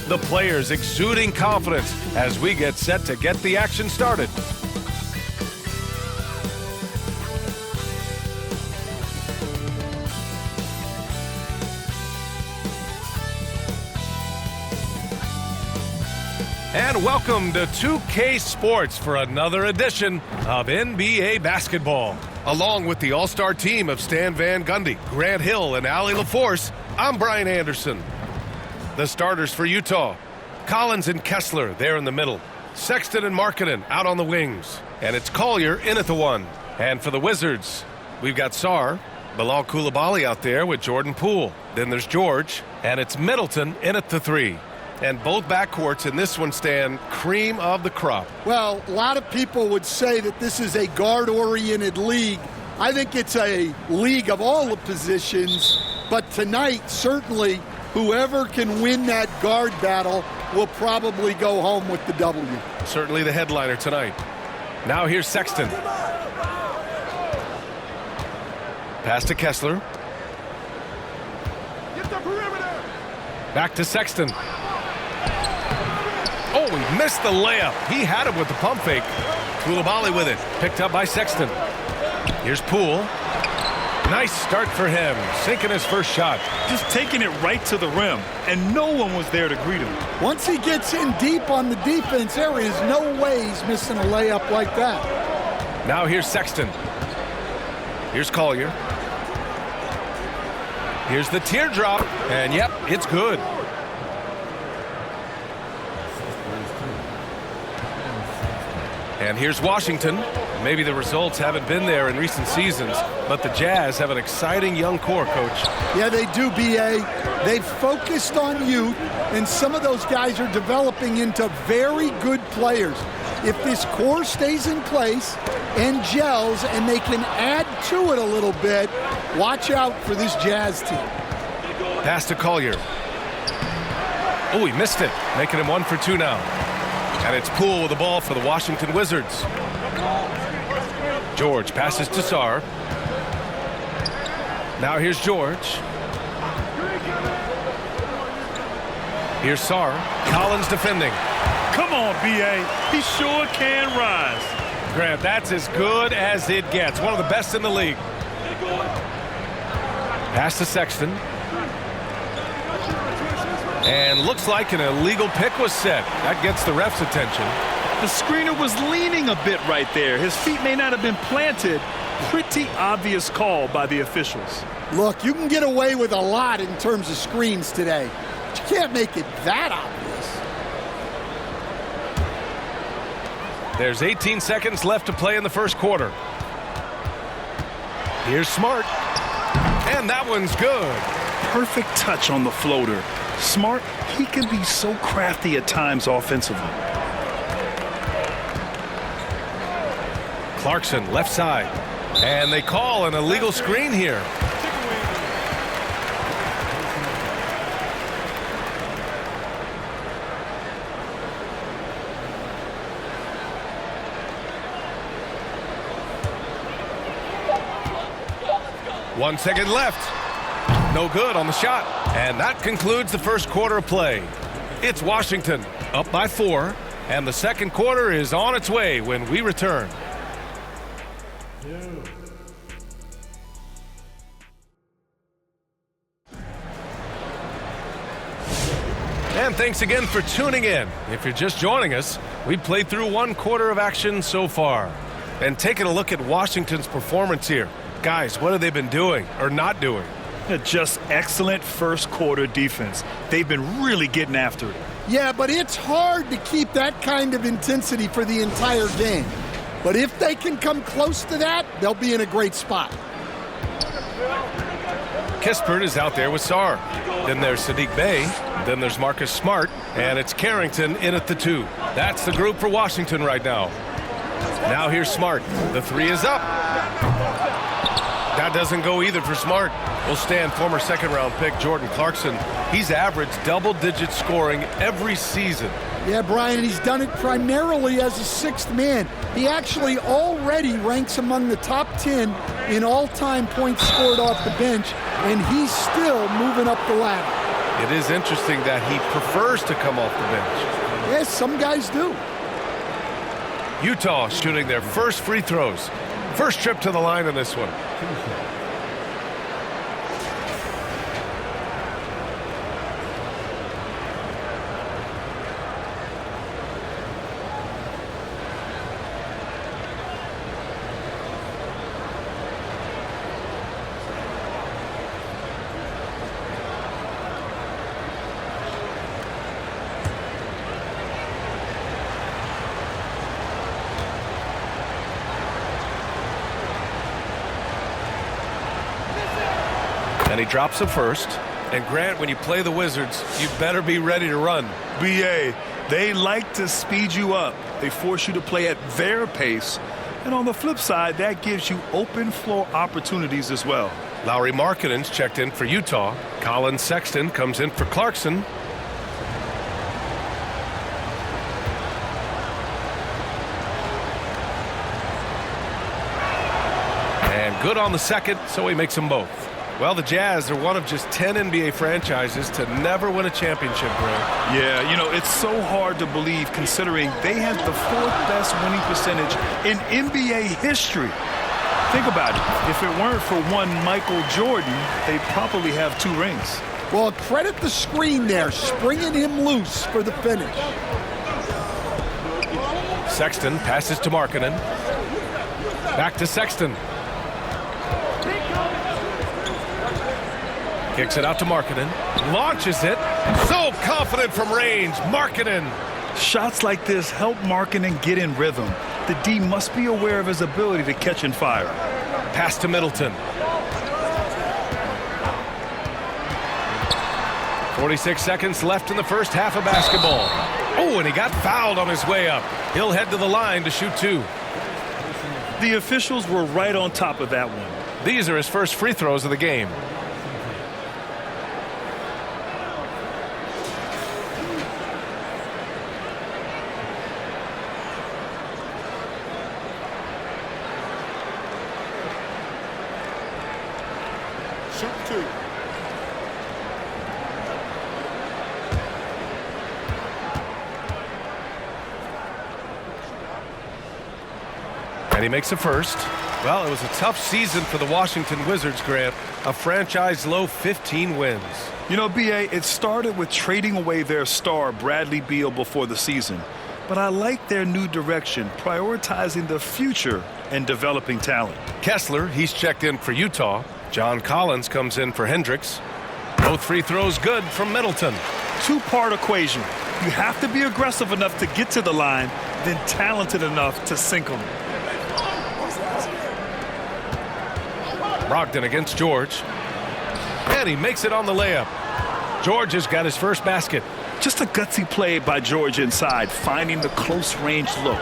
the players exuding confidence as we get set to get the action started. And welcome to 2K Sports for another edition of NBA basketball. Along with the all-star team of Stan Van Gundy, Grant Hill, and Allie LaForce, I'm Brian Anderson. The starters for Utah: Collins and Kessler there in the middle, Sexton and Markkanen out on the wings, and it's Collier in at the 1. And for the Wizards, we've got Sarr, Bilal Coulibaly out there with Jordan Poole. Then there's George, and it's Middleton in at the 3. And both backcourts in this one stand cream of the crop. Well, a lot of people would say that this is a guard-oriented league. I think it's a league of all the positions, but tonight, certainly, whoever can win that guard battle will probably go home with the W. Certainly the headliner tonight. Now here's Sexton. Pass to Kessler. Get the perimeter. Back to Sexton. Oh, he missed the layup. He had it with the pump fake. Coulibaly with it. Picked up by Sexton. Here's Poole. Nice start for him. Sinking his first shot. Just taking it right to the rim, and no one was there to greet him. Once he gets in deep on the defense, there is no way he's missing a layup like that. Now here's Sexton. Here's Collier. Here's the teardrop. And yep, it's good. And here's Washington. Maybe the results haven't been there in recent seasons, but the Jazz have an exciting young core, Coach. Yeah, they do, B.A. They've focused on youth, and some of those guys are developing into very good players. If this core stays in place and gels and they can add to it a little bit, watch out for this Jazz team. Pass to Collier. Oh, he missed it, making him 1 for 2 now. And it's Poole with the ball for the Washington Wizards. George passes to Sarr. Now here's George. Here's Sarr. Collins defending. Come on, B.A. He sure can rise. Grant, that's as good as it gets. One of the best in the league. Pass to Sexton. And looks like an illegal pick was set. That gets the ref's attention. The screener was leaning a bit right there. His feet may not have been planted. Pretty obvious call by the officials. Look, you can get away with a lot in terms of screens today, but you can't make it that obvious. There's 18 seconds left to play in the first quarter. Here's Smart. And that one's good. Perfect touch on the floater. Smart, he can be so crafty at times offensively. Clarkson, left side. And they call an illegal screen here. One second left. No good on the shot. And that concludes the first quarter of play. It's Washington up by 4, and the second quarter is on its way when we return. And thanks again for tuning in. If you're just joining us, we've played through 1 quarter of action so far. And taking a look at Washington's performance here. Guys, what have they been doing or not doing? Just excellent first quarter defense. They've been really getting after it. Yeah, but it's hard to keep that kind of intensity for the entire game. But if they can come close to that, they'll be in a great spot. Kispert is out there with Sarr. Then there's Sadiq Bey. Then there's Marcus Smart. And it's Carrington in at the 2. That's the group for Washington right now. Now here's Smart. The 3 is up. That doesn't go either for Smart. Will stand former second-round pick Jordan Clarkson. He's averaged double-digit scoring every season. Yeah, Brian, he's done it primarily as a 6th man. He actually already ranks among the top 10 in all-time points scored off the bench, and he's still moving up the ladder. It is interesting that he prefers to come off the bench. Yes, some guys do. Utah shooting their first free throws. First trip to the line in this one. And he drops it first. And Grant, when you play the Wizards, you better be ready to run. BA, they like to speed you up. They force you to play at their pace. And on the flip side, that gives you open floor opportunities as well. Lauri Markkanen's checked in for Utah. Colin Sexton comes in for Clarkson. And good on the second, so he makes them both. Well, the Jazz are one of just 10 NBA franchises to never win a championship, Grant. Yeah, you know, it's so hard to believe considering they had the 4th best winning percentage in NBA history. Think about it. If it weren't for one Michael Jordan, they'd probably have 2 rings. Well, credit the screen there, springing him loose for the finish. Sexton passes to Markkanen. Back to Sexton. Kicks it out to Markkanen. Launches it. So confident from range. Markkanen. Shots like this help Markkanen get in rhythm. The D must be aware of his ability to catch and fire. Pass to Middleton. 46 seconds left in the first half of basketball. Oh, and he got fouled on his way up. He'll head to the line to shoot 2. The officials were right on top of that one. These are his first free throws of the game. Shoot 2. And he makes the first. Well, it was a tough season for the Washington Wizards, Grant. A franchise-low 15 wins. You know, BA, it started with trading away their star, Bradley Beal, before the season. But I like their new direction, prioritizing the future and developing talent. Kessler, he's checked in for Utah. John Collins comes in for Hendricks. Both free throws good from Middleton. 2-part equation. You have to be aggressive enough to get to the line, then talented enough to sink them. Brogdon against George. And he makes it on the layup. George has got his first basket. Just a gutsy play by George inside, finding the close-range look.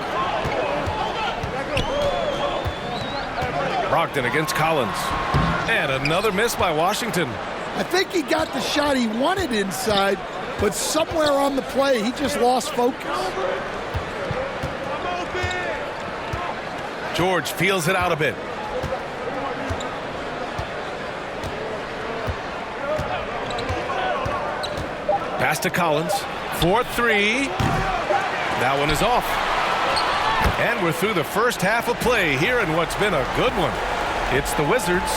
Brogdon against Collins. And another miss by Washington. I think he got the shot he wanted inside, but somewhere on the play, he just lost focus. George feels it out a bit. Pass to Collins. 4-3. That one is off. And we're through the first half of play here in what's been a good one. It's the Wizards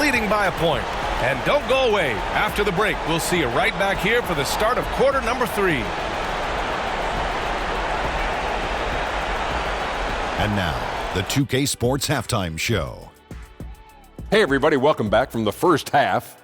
leading by a point. And don't go away. After the break, we'll see you right back here for the start of quarter number 3. And now, the 2K Sports Halftime Show. Hey everybody, welcome back from the first half.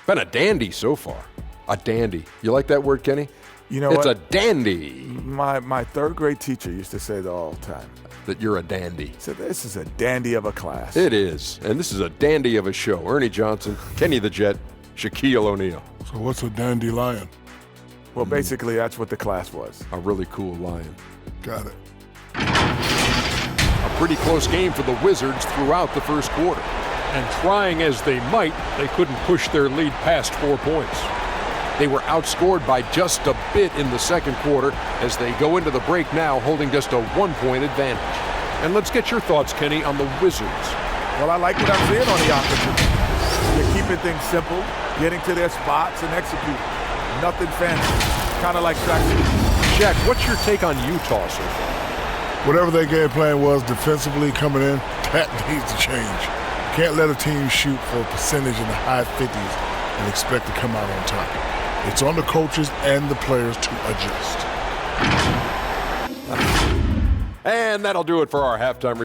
Been a dandy so far. A dandy. You like that word, Kenny? You know it's what? a dandy. My third grade teacher used to say that all the time. That you're a dandy. So this is a dandy of a class. It is. And this is a dandy of a show. Ernie Johnson, Kenny the Jet, Shaquille O'Neal. So what's a dandelion? Well, basically, that's what the class was. A really cool lion. Got it. A pretty close game for the Wizards throughout the first quarter. And trying as they might, they couldn't push their lead past 4 points. They were outscored by just a bit in the second quarter as they go into the break now holding just a 1-point advantage. And let's get your thoughts, Kenny, on the Wizards. Well, I like what I'm seeing on the offensive. They're keeping things simple, getting to their spots and executing. Nothing fancy. Kind of like track. Jack, what's your take on Utah so far? Whatever their game plan was defensively coming in, that needs to change. Can't let a team shoot for a percentage in the high 50s and expect to come out on top. It's on the coaches and the players to adjust. And that'll do it for our halftime.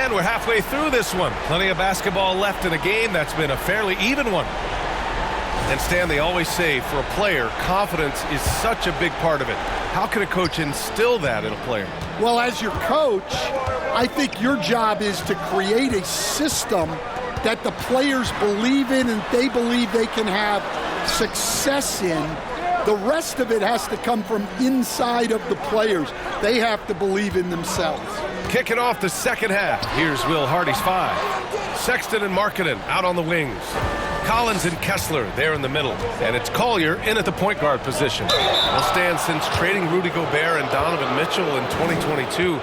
And we're halfway through this one. Plenty of basketball left in a game that's been a fairly even one. And Stan, they always say for a player, confidence is such a big part of it. How can a coach instill that in a player? Well, as your coach, I think your job is to create a system that the players believe in and they believe they can have success in. The rest of it has to come from inside of the players. They have to believe in themselves. Kicking off the second half. Here's Will Hardy's 5. Sexton and Markkanen out on the wings. Collins and Kessler there in the middle. And it's Collier in at the point guard position. Well, Stan, since trading Rudy Gobert and Donovan Mitchell in 2022,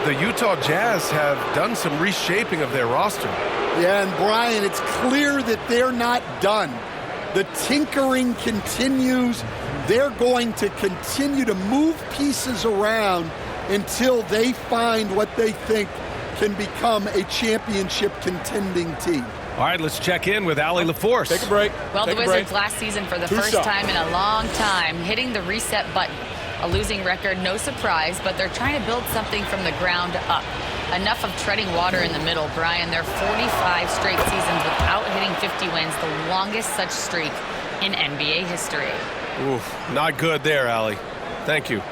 the Utah Jazz have done some reshaping of their roster. Yeah, and Brian, it's clear that they're not done. The tinkering continues. They're going to continue to move pieces around until they find what they think can become a championship contending team. All right, let's check in with Allie LaForce. Take a break. Well, the Wizards last season for the first time in a long time hitting the reset button. A losing record, no surprise, but they're trying to build something from the ground up. Enough of treading water in the middle, Brian. They're 45 straight seasons without hitting 50 wins, the longest such streak in NBA history. Oof, not good there, Allie. Thank you.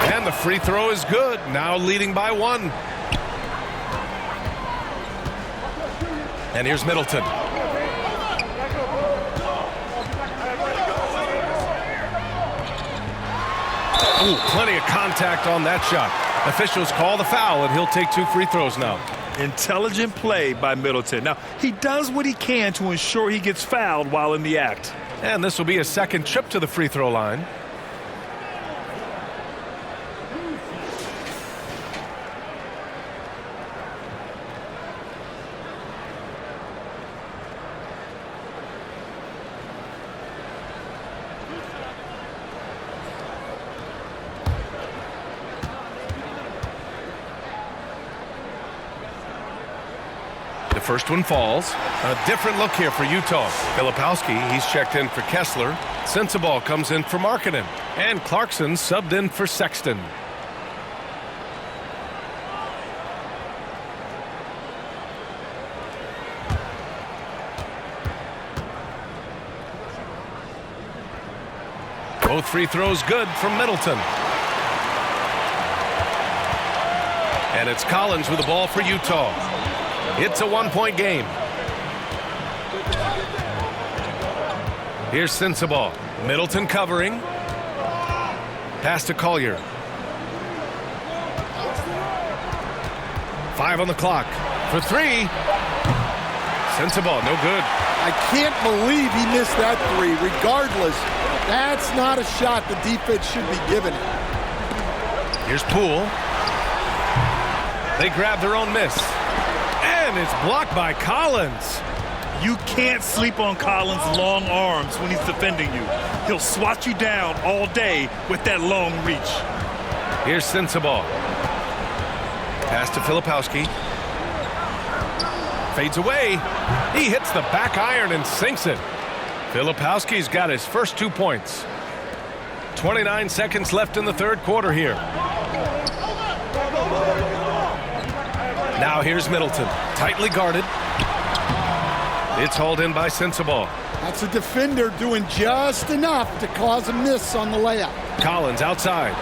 And the free throw is good. Now leading by 1. And here's Middleton. Ooh, plenty of contact on that shot. Officials call the foul, and he'll take 2 free throws now. Intelligent play by Middleton. Now, he does what he can to ensure he gets fouled while in the act. And this will be a second trip to the free throw line. First one falls. A different look here for Utah. Filipowski, he's checked in for Kessler. Sensabaugh comes in for Markkanen. And Clarkson subbed in for Sexton. Both free throws good from Middleton. And it's Collins with the ball for Utah. It's a 1-point game. Here's Sensabaugh. Middleton covering. Pass to Collier. 5 on the clock. For 3. Sensabaugh, no good. I can't believe he missed that 3. Regardless, that's not a shot the defense should be giving it. Here's Poole. They grab their own miss. And it's blocked by Collins. You can't sleep on Collins' long arms when he's defending you. He'll swat you down all day with that long reach. Here's Sensabaugh. Pass to Filipowski. Fades away. He hits the back iron and sinks it. Filipowski's got his first 2 points. 29 seconds left in the third quarter here. Now here's Middleton, tightly guarded. It's hauled in by Sensabaugh. That's a defender doing just enough to cause a miss on the layup. Collins outside.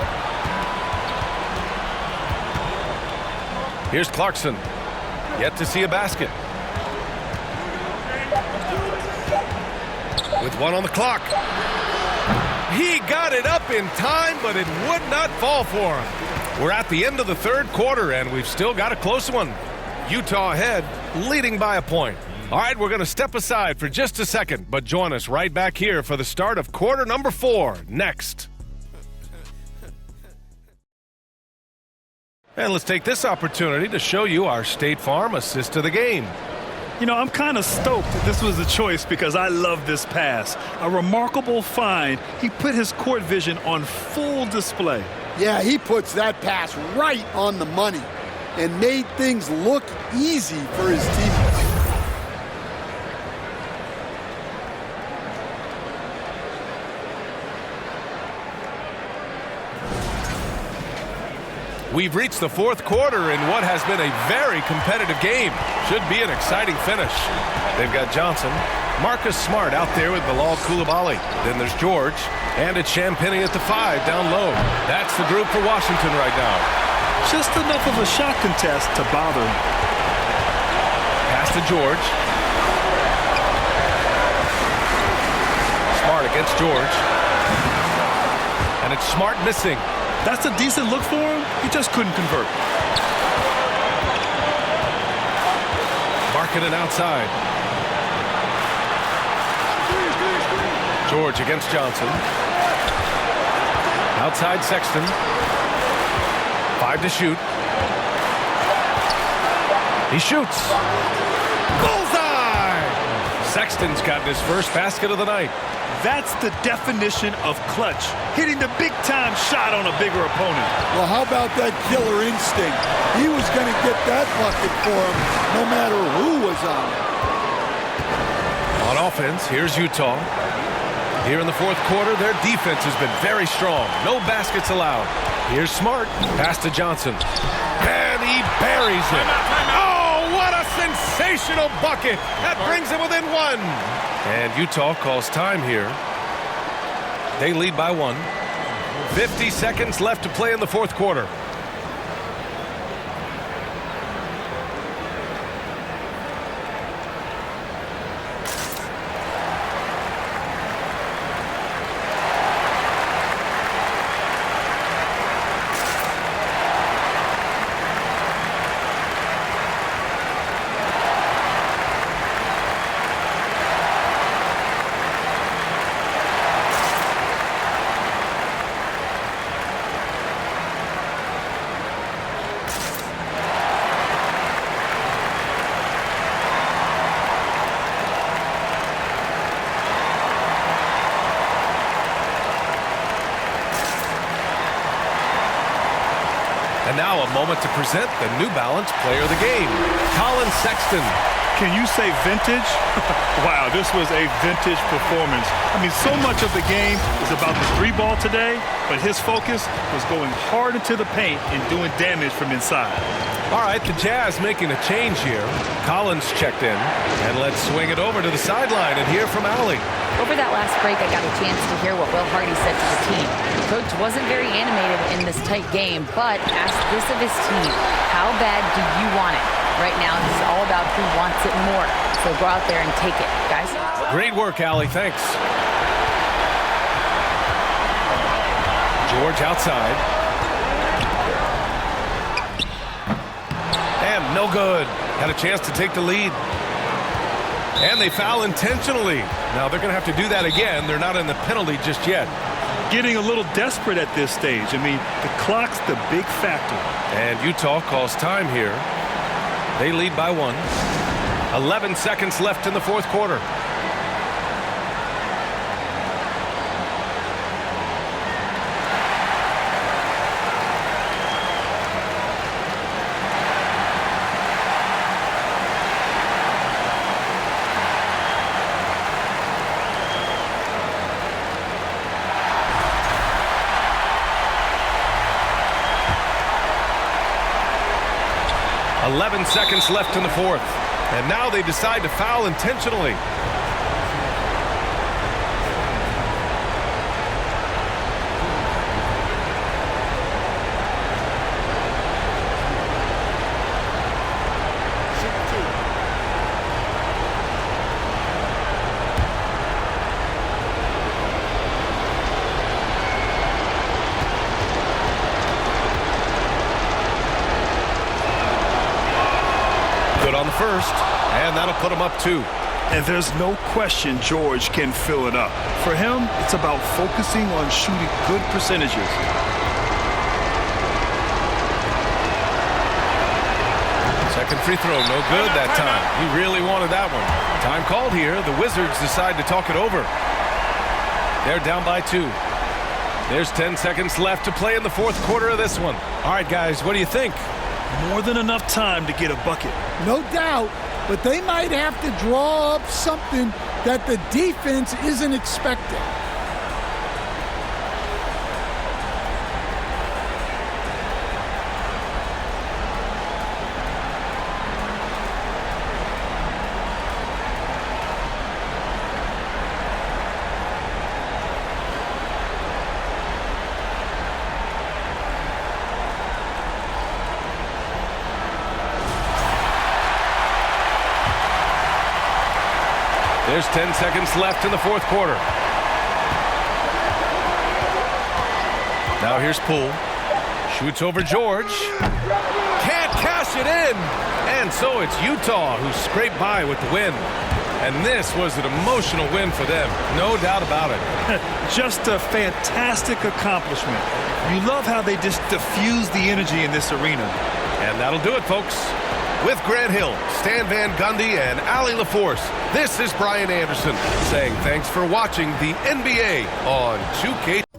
Here's Clarkson. Yet to see a basket. With 1 on the clock. He got it up in time, but it would not fall for him. We're at the end of the third quarter, and we've still got a close one. Utah ahead, leading by a point. All right, we're going to step aside for just a second, but join us right back here for the start of quarter number 4 next. And let's take this opportunity to show you our State Farm assist of the game. You know, I'm kind of stoked that this was a choice because I love this pass. A remarkable find. He put his court vision on full display. Yeah, he puts that pass right on the money and made things look easy for his teammates. We've reached the fourth quarter in what has been a very competitive game. Should be an exciting finish. They've got Johnson, Marcus Smart out there with Bilal Coulibaly. Then there's George, and it's Champagnie at the 5 down low. That's the group for Washington right now. Just enough of a shot contest to bother him. Pass to George. Smart against George. And it's Smart missing. That's a decent look for him. He just couldn't convert. Marking it outside. George against Johnson. Outside Sexton. 5 to shoot. He shoots. Bullseye! Sexton's gotten his first basket of the night. That's the definition of clutch. Hitting the big-time shot on a bigger opponent. Well, how about that killer instinct? He was going to get that bucket for him no matter who was on it. On offense, here's Utah. Here in the fourth quarter, their defense has been very strong. No baskets allowed. Here's Smart. Pass to Johnson. And he buries it. Oh, what a sensational bucket. That brings him within 1. And Utah calls time here. They lead by 1. 50 seconds left to play in the fourth quarter. And now a moment to present the New Balance Player of the Game, Colin Sexton. Can you say vintage? Wow, this was a vintage performance. I mean, so much of the game is about the 3-ball today, but his focus was going hard into the paint and doing damage from inside. All right, the Jazz making a change here. Collins checked in, and let's swing it over to the sideline and hear from Allie. Over that last break, I got a chance to hear what Will Hardy said to the team. Coach wasn't very animated in this tight game, but asked this of his team: how bad do you want it? Right now, this is all about who wants it more. So go out there and take it, guys. Great work, Allie. Thanks. George outside. And no good. Had a chance to take the lead. And they foul intentionally. Now they're going to have to do that again. They're not in the penalty just yet. Getting a little desperate at this stage. I mean, the clock's the big factor. And Utah calls time here. They lead by 1. 11 seconds left in the fourth quarter. .11 seconds left in the fourth. And now they decide to foul intentionally. good on the first, and that'll put him up 2. And there's no question George can fill it up. For him, it's about focusing on shooting good percentages. Second free throw, no good that time. He really wanted that one. Time called here. The Wizards decide to talk it over. They're down by 2. There's 10 seconds left to play in the fourth quarter of this one. All right, guys, what do you think? More than enough time to get a bucket. No doubt, but they might have to draw up something that the defense isn't expecting. There's 10 seconds left in the fourth quarter. Now here's Poole. Shoots over George. Can't cash it in. And so it's Utah who scraped by with the win. And this was an emotional win for them. No doubt about it. Just a fantastic accomplishment. You love how they just diffuse the energy in this arena. And that'll do it, folks. With Grant Hill, Stan Van Gundy, and Allie LaForce, this is Brian Anderson saying thanks for watching the NBA on 2K.